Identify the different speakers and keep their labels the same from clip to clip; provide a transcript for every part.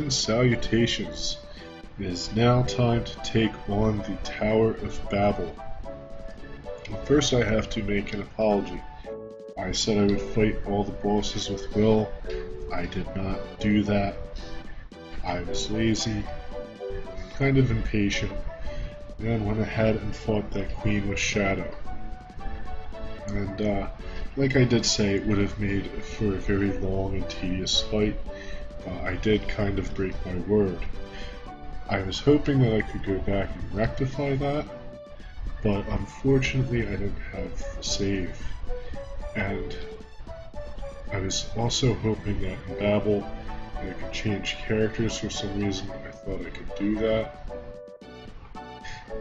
Speaker 1: and salutations. It is now time to take on the Tower of Babel. First I have to make an apology. I said I would fight all the bosses with Will. I did not do that. I was lazy, kind of impatient, and went ahead and fought that queen with Shadow. And like I did say, it would have made for a very long and tedious fight. I did kind of break my word. I was hoping that I could go back and rectify that, but unfortunately I didn't have the save. And I was also hoping that in Babel I could change characters. For some reason I thought I could do that.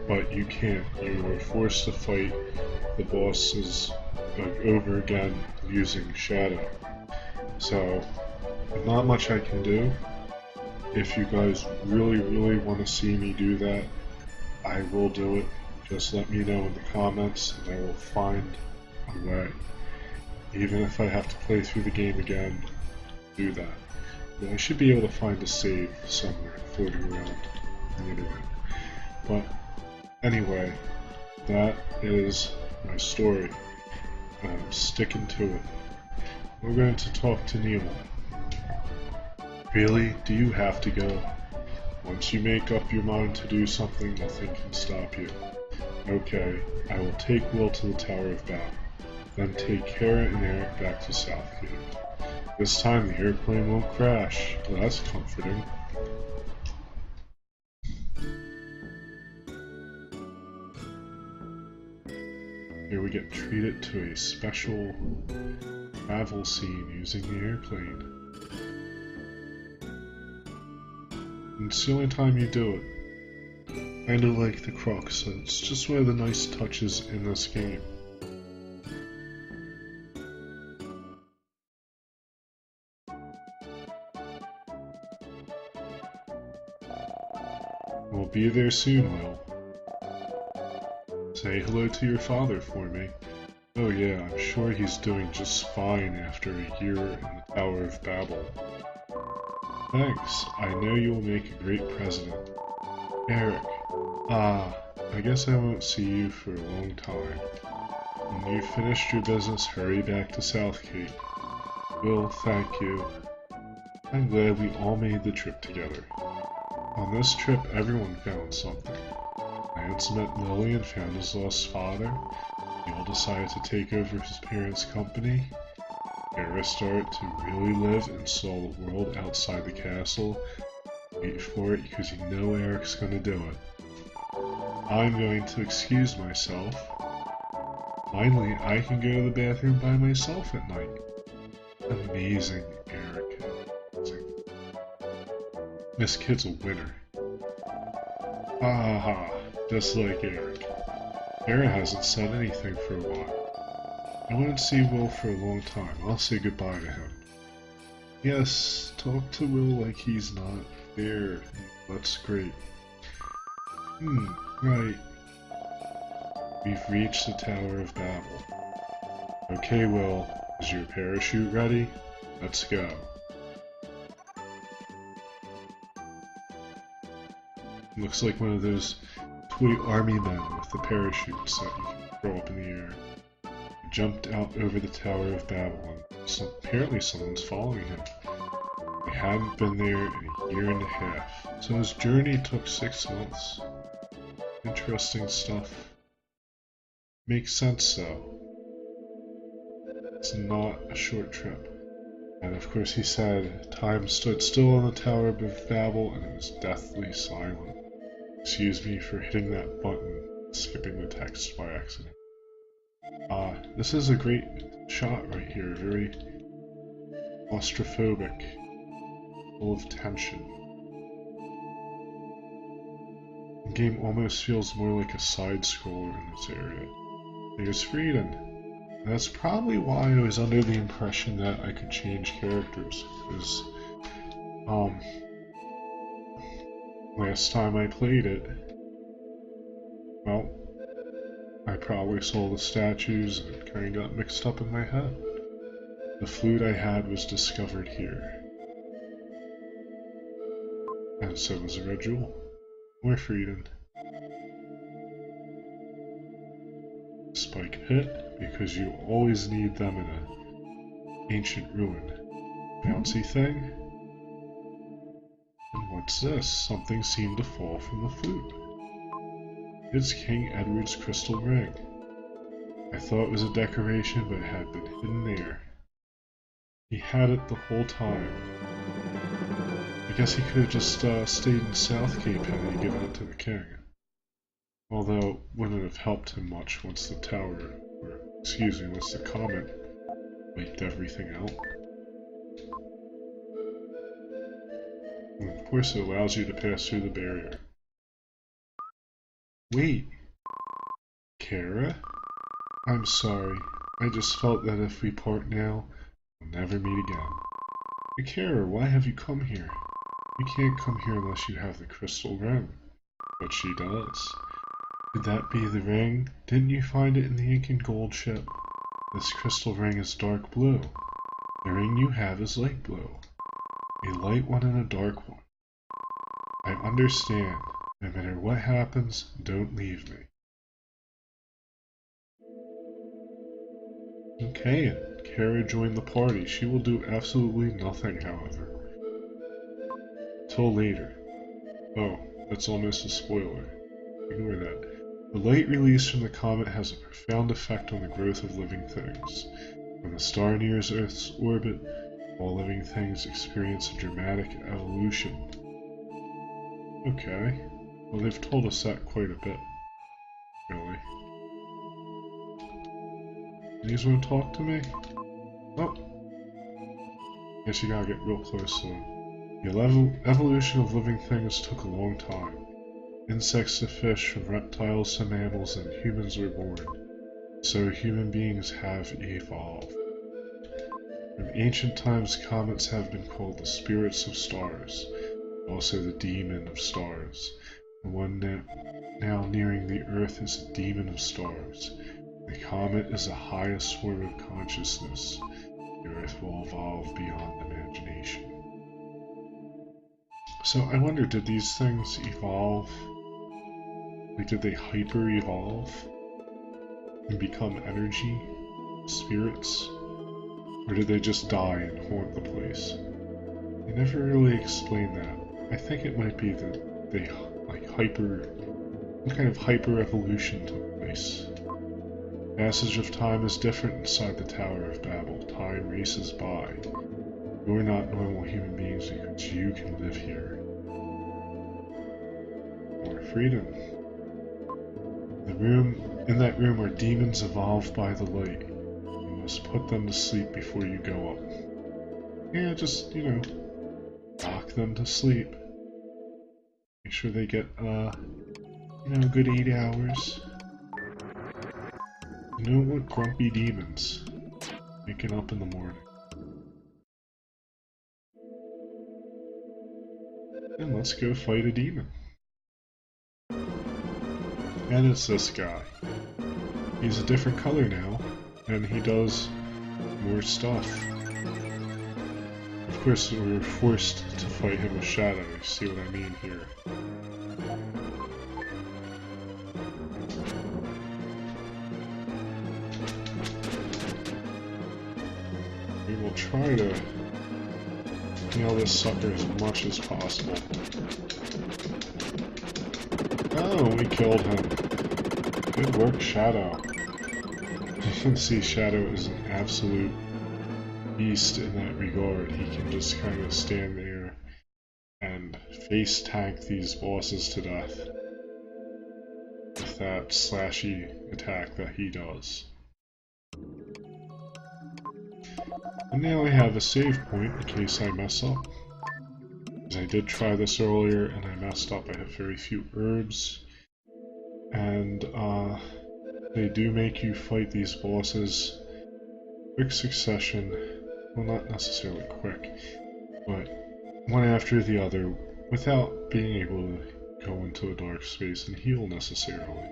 Speaker 1: But you can't. You are forced to fight the bosses over again using Shadow. So, not much I can do. If you guys really want to see me do that, I will do it. Just let me know in the comments and I will find a way. Even if I have to play through the game again, do that. But I should be able to find a save somewhere floating around the internet. But anyway, that is my story. I'm sticking to it. We're going to talk to Nemo. Really? Do you have to go? Once you make up your mind to do something, nothing can stop you. Okay, I will take Will to the Tower of Babel, then take Kara and Eric back to Southgate. This time the airplane won't crash. Well, that's comforting. Here we get treated to a special travel scene using the airplane. And it's the only time you do it. Kinda like the Crux, so it's just one of the nice touches in this game. We'll be there soon, Will. Say hello to your father for me. Oh yeah, I'm sure he's doing just fine after a year in the Tower of Babel. Thanks, I know you'll make a great president. Eric. I guess I won't see you for a long time. When you've finished your business, hurry back to Southgate. Will, thank you. I'm glad we all made the trip together. On this trip, everyone found something. Lance met Lily and found his lost father. They all decided to take over his parents' company. Kara started to really live and saw the world outside the castle. Wait for it, because you know Eric's gonna do it. I'm going to excuse myself. Finally, I can go to the bathroom by myself at night. Amazing, Eric. Amazing. This kid's a winner. Ha ha ha, just like Eric. Kara hasn't said anything for a while. I won't see Will for a long time. I'll say goodbye to him. Yes, talk to Will like he's not there. That's great. Right. We've reached the Tower of Babel. Okay, Will, is your parachute ready? Let's go. Looks like one of those toy army men with the parachutes that you can throw up in the air. He jumped out over the Tower of Babel, and apparently someone's following him. He hadn't been there in a year and a half, so his journey took 6 months. Interesting stuff. Makes sense though. It's not a short trip. And of course he said, time stood still on the Tower of Babel and it was deathly silent. Excuse me for hitting that button, skipping the text by accident. This is a great shot right here, very claustrophobic, full of tension. The game almost feels more like a side-scroller in this area. There's Frieden. And that's probably why I was under the impression that I could change characters, because last time I played it, well, I probably saw the statues and it kinda got mixed up in my head. The flute I had was discovered here. And so was a red jewel. More freedom. Spike pit, because you always need them in an ancient ruin. Bouncy thing? And what's this? Something seemed to fall from the flute. It's King Edward's crystal ring. I thought it was a decoration, but it had been hidden there. He had it the whole time. I guess he could have just stayed in Southgate had he given it to the king. Although it wouldn't have helped him much once the once the comet wiped everything out. And of course it allows you to pass through the barrier. Wait! Kara? I'm sorry. I just felt that if we part now, we'll never meet again. Kara, why have you come here? You can't come here unless you have the crystal ring. But she does. Could that be the ring? Didn't you find it in the ink and gold ship? This crystal ring is dark blue. The ring you have is light blue. A light one and a dark one. I understand. No matter what happens, don't leave me. Okay, and Kara joined the party. She will do absolutely nothing, however. Till later. Oh, that's almost a spoiler. Ignore that. The light released from the comet has a profound effect on the growth of living things. When the star nears Earth's orbit, all living things experience a dramatic evolution. Okay. Well, they've told us that quite a bit. Really. You guys want to talk to me? Oh. Guess you gotta get real close to them. The evolution of living things took a long time. Insects to fish, from reptiles to mammals, and humans were born. So human beings have evolved. From ancient times, comets have been called the spirits of stars, also the demon of stars. The one now nearing the Earth is a demon of stars. The comet is the highest form of consciousness. The Earth will evolve beyond imagination. So I wonder, did these things evolve? Like, did they hyper-evolve and become energy, spirits? Or did they just die and haunt the place? They never really explained that. I think it might be that they, some kind of hyper-evolution took place. Passage of time is different inside the Tower of Babel. Time races by. You're not normal human beings because you can live here. More freedom. In that room are demons evolved by the light. You must put them to sleep before you go up. Yeah, just, rock them to sleep. Make sure they get, a good 8 hours. You don't want grumpy demons waking up in the morning. And let's go fight a demon. And it's this guy. He's a different color now, and he does more stuff. Of course, we were forced to fight him with shadow, you see what I mean here. We will try to nail this sucker as much as possible. Oh, we killed him. Good work, Shadow. You can see Shadow is an absolute beast in that regard. He can just kind of stand there and face tank these bosses to death with that slashy attack that he does. And now I have a save point in case I mess up. Because I did try this earlier and I messed up. I have very few herbs. And they do make you fight these bosses quick succession. Well, not necessarily quick, but one after the other without being able to go into a dark space and heal necessarily.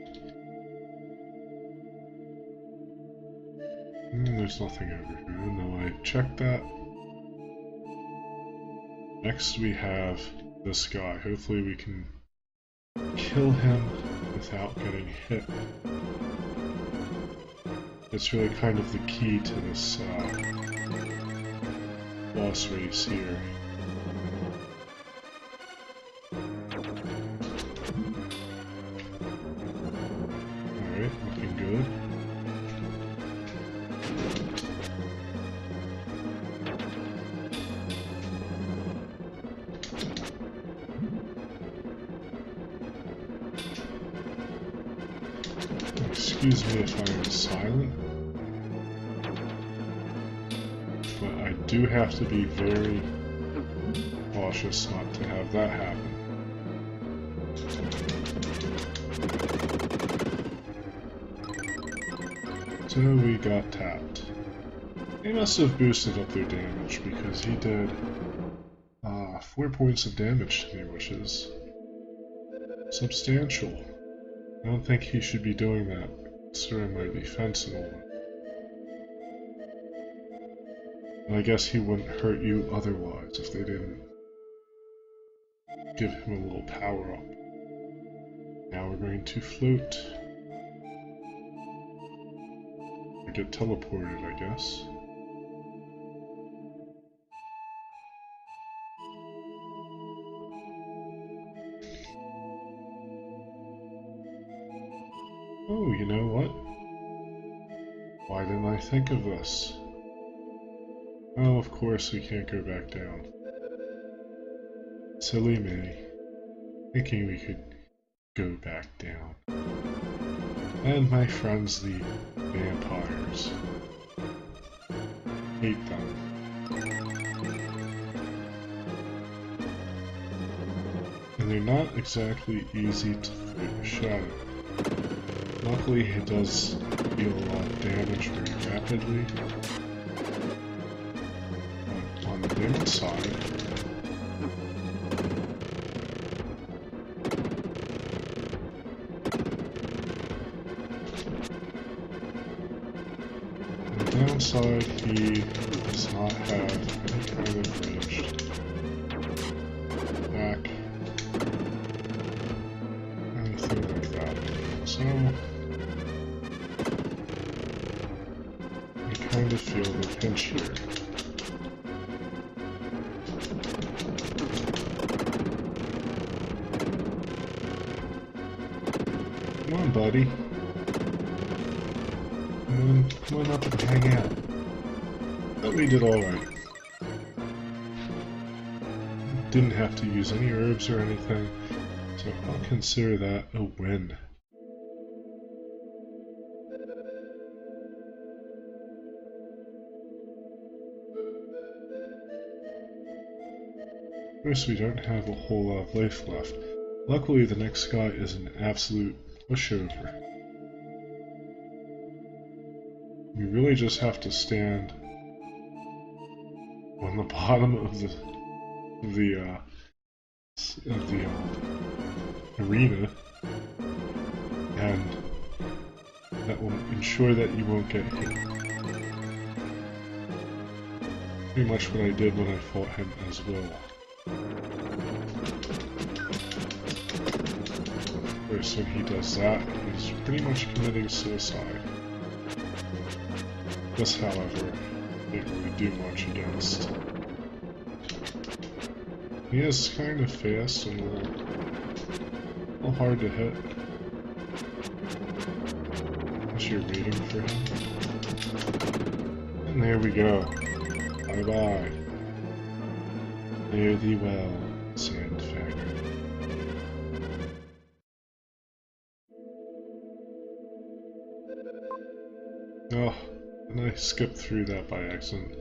Speaker 1: There's nothing over here. No, I checked that. Next we have this guy. Hopefully we can kill him without getting hit. It's really kind of the key to this boss race here. Alright, looking good. Excuse me if I am silent, but I do have to be very cautious not to have that happen. So we got tapped. They must have boosted up their damage because he did 4 points of damage to me, which is substantial. I don't think he should be doing that, considering my defense and all that. And I guess he wouldn't hurt you otherwise if they didn't give him a little power up. Now we're going to float. Or get teleported, I guess. Oh, you know what? Why didn't I think of this? Oh, of course we can't go back down. Silly me. Thinking we could go back down. And my friends, the vampires. Hate them. And they're not exactly easy to fight with Shadow. Luckily, he does deal a lot of damage very rapidly. But on the downside, he does not have any kind of ranged attack, anything like that. So I kind of feel the pinch here. Come on, buddy. Come on up and hang out. But we did alright. Didn't have to use any herbs or anything, so I'll consider that a win. Of course, we don't have a whole lot of life left. Luckily, the next guy is an absolute pushover. We really just have to stand on the bottom of the arena, and that will ensure that you won't get hit. Pretty much what I did when I fought him as well. Of course, when he does that, he's pretty much committing suicide. This, however, can't really do much against. He is kind of fast and a little hard to hit. Unless you're waiting for him. And there we go. Bye bye. Fare thee well, sand faggot. Oh. And I skipped through that by accident.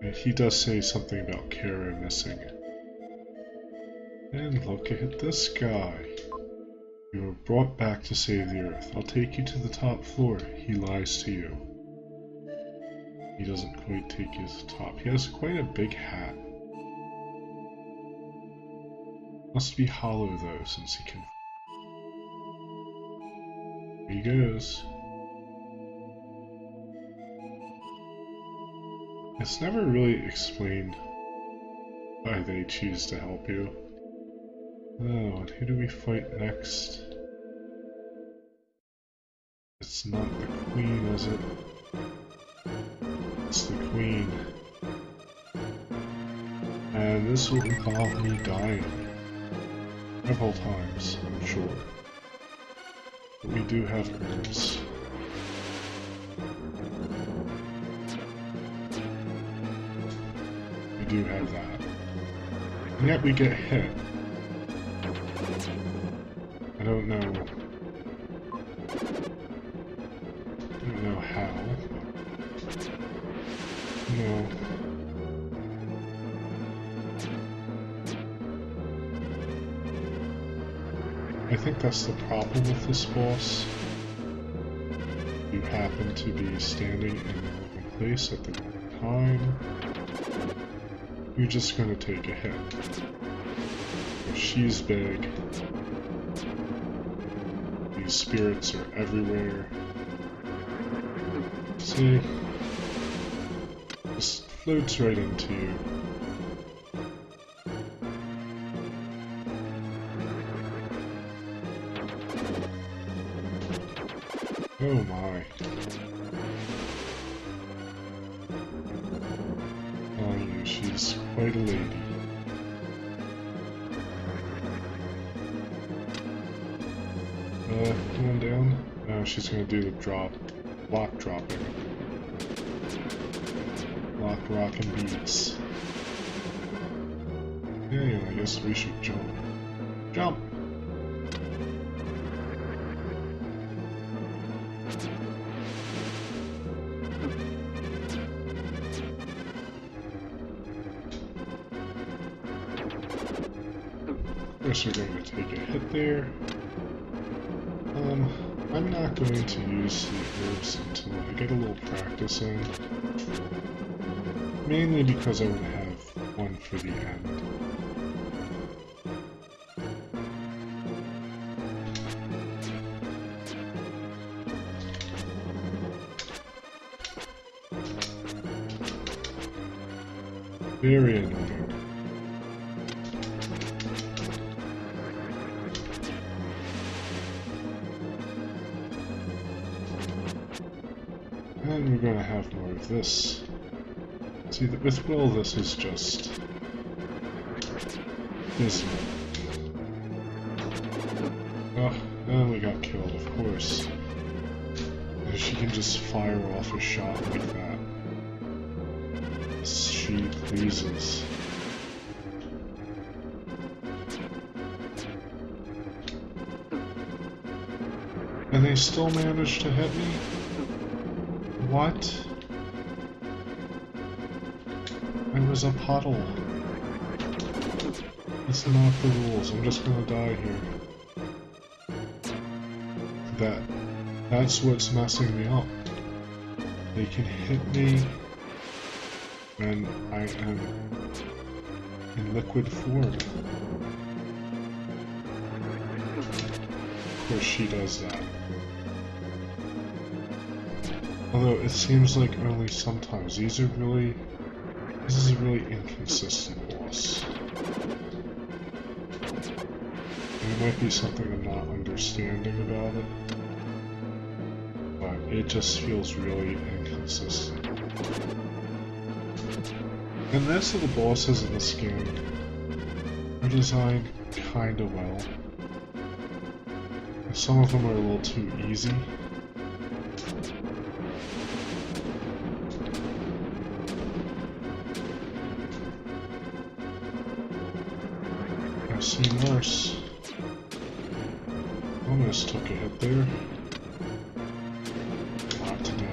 Speaker 1: And he does say something about Kara missing. And look at this guy. You were brought back to save the Earth. I'll take you to the top floor. He lies to you. He doesn't quite take you to the top. He has quite a big hat. Must be hollow though, since he can... Here he goes. It's never really explained why they choose to help you. Oh, and who do we fight next? It's not the queen, is it? It's the queen. And this will involve me dying. Several times, I'm sure. But we do have herbs. We do have that. And yet we get hit. I don't know how. No. I think that's the problem with this boss. You happen to be standing in the wrong place at the wrong time. You're just gonna take a hit. If she's big. These spirits are everywhere. See? Just floats right into you. Oh my. Telling you, she's quite a lady. Come on down. Oh, she's gonna do the drop. Block dropping. Block, rock, and beats. Okay, I guess we should jump. Jump! Guess we're going to take a hit there. I'm not going to use the herbs until I get a little practice in. Mainly because I want to have one for the end. Very annoying. And we're gonna have more of this. See, with Will, this is just dismal. Oh, and we got killed, of course. And she can just fire off a shot like that. She pleases. And they still managed to hit me? What? I was a puddle. It's not the rules. I'm just gonna die here. That's what's messing me up. They can hit me when I am in liquid form. Of course she does that. Although it seems like only sometimes. This is a really inconsistent boss. And it might be something I'm not understanding about it. But it just feels really inconsistent. And the rest of the bosses in this game are designed kinda well. And some of them are a little too easy. I've seen worse. Almost took a hit there. Not today.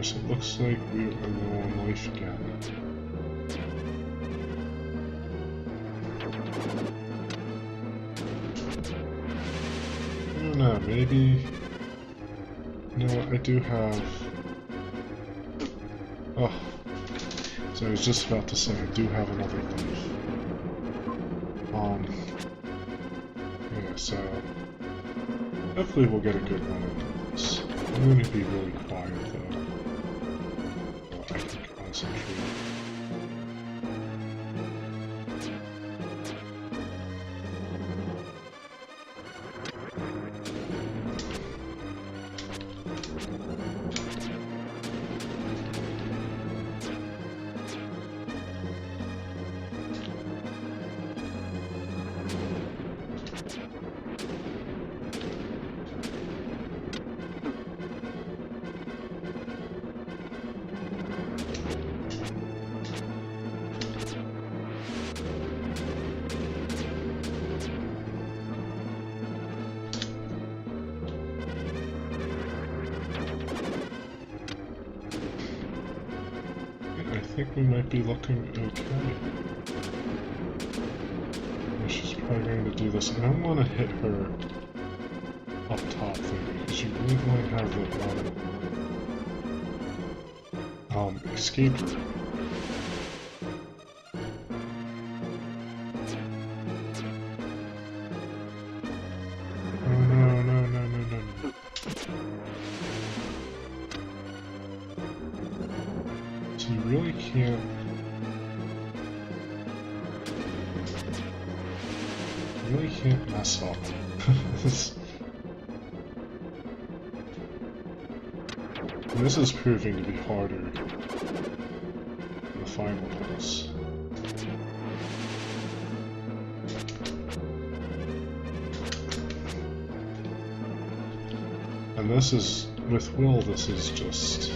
Speaker 1: It looks like we are low on life again. I don't know. maybe... You know what, I do have... Oh. So I was just about to say, I do have another knife. Yeah, so... Hopefully we'll get a good one of those. I'm going to be really quiet though. So I can concentrate. I think we might be looking okay. She's probably going to do this. I don't want to hit her up top there because you really want to have that escape route. You really can't... You really can't mess up. This is proving to be harder than the final ones. And this is... with Will, this is just...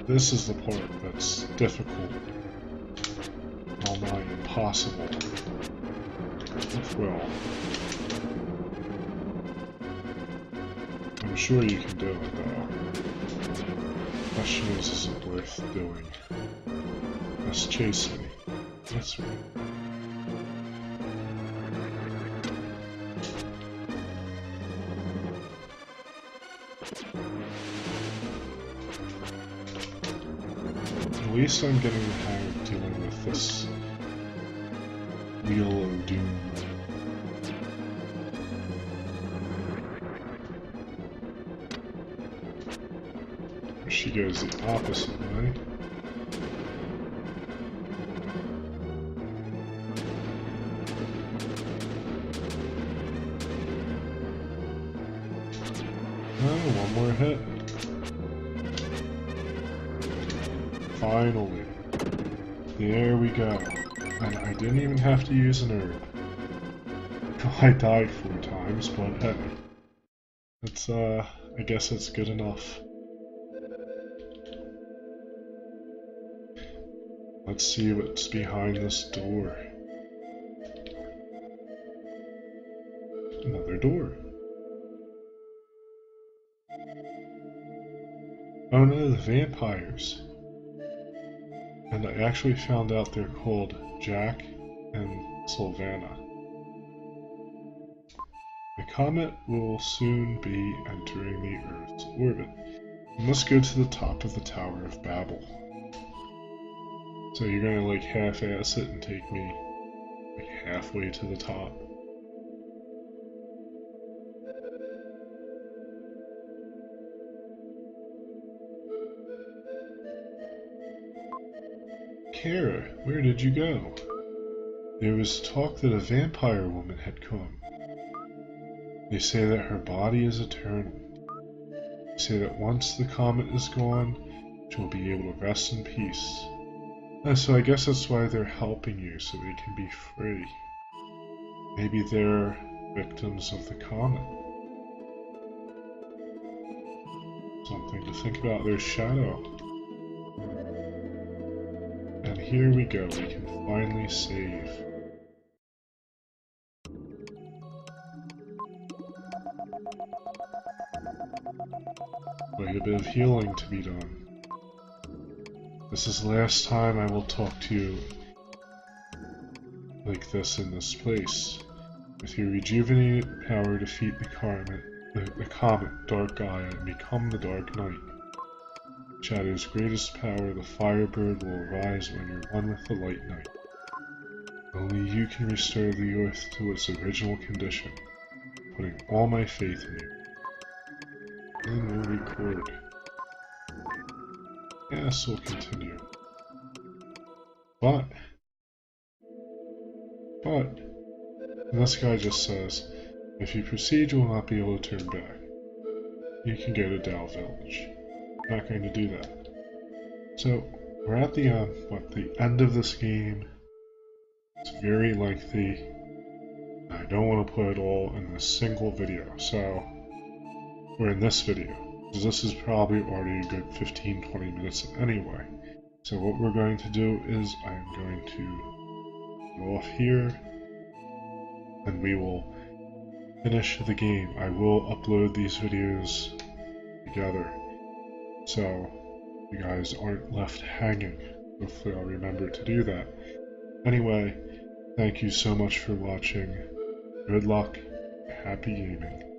Speaker 1: This is the part that's difficult, well nigh impossible, with Will. I'm sure you can do it though. The question is it worth doing? Let's chase me. That's right. At least I'm getting the hang of dealing with this Wheel of Doom. She goes the opposite way. Oh, one more hit. Finally. There we go. And I didn't even have to use an herb. I died 4 times, but hey. It's, I guess it's good enough. Let's see what's behind this door. Another door. Oh no, the vampires. And I actually found out they're called Jack and Sylvana. The comet will soon be entering the Earth's orbit. We must go to the top of the Tower of Babel. So you're gonna like half-ass it and take me like halfway to the top? Kara, where did you go? There was talk that a vampire woman had come. They say that her body is eternal. They say that once the comet is gone, she'll be able to rest in peace. So I guess that's why they're helping you, so they can be free. Maybe they're victims of the comet. Something to think about, their shadow. And here we go, we can finally save. Quite a bit of healing to be done. This is the last time I will talk to you like this in this place. With your rejuvenated power, defeat the comet Dark Gaia and become the Dark Knight. Shadow's greatest power, the Firebird, will arise when you're one with the Light Knight. Only you can restore the Earth to its original condition, putting all my faith in you. Then we'll record. Yes, we'll continue. But, and this guy just says, if you proceed, you will not be able to turn back. You can go to Dow Village. I'm not going to do that. So, we're at the end of this game. It's very lengthy. I don't want to put it all in this single video, or in this video, because this is probably already a good 15-20 minutes anyway. So what we're going to do is I'm going to go off here, and we will finish the game. I will upload these videos together, so you guys aren't left hanging. Hopefully I'll remember to do that. Anyway, thank you so much for watching. Good luck. Happy gaming.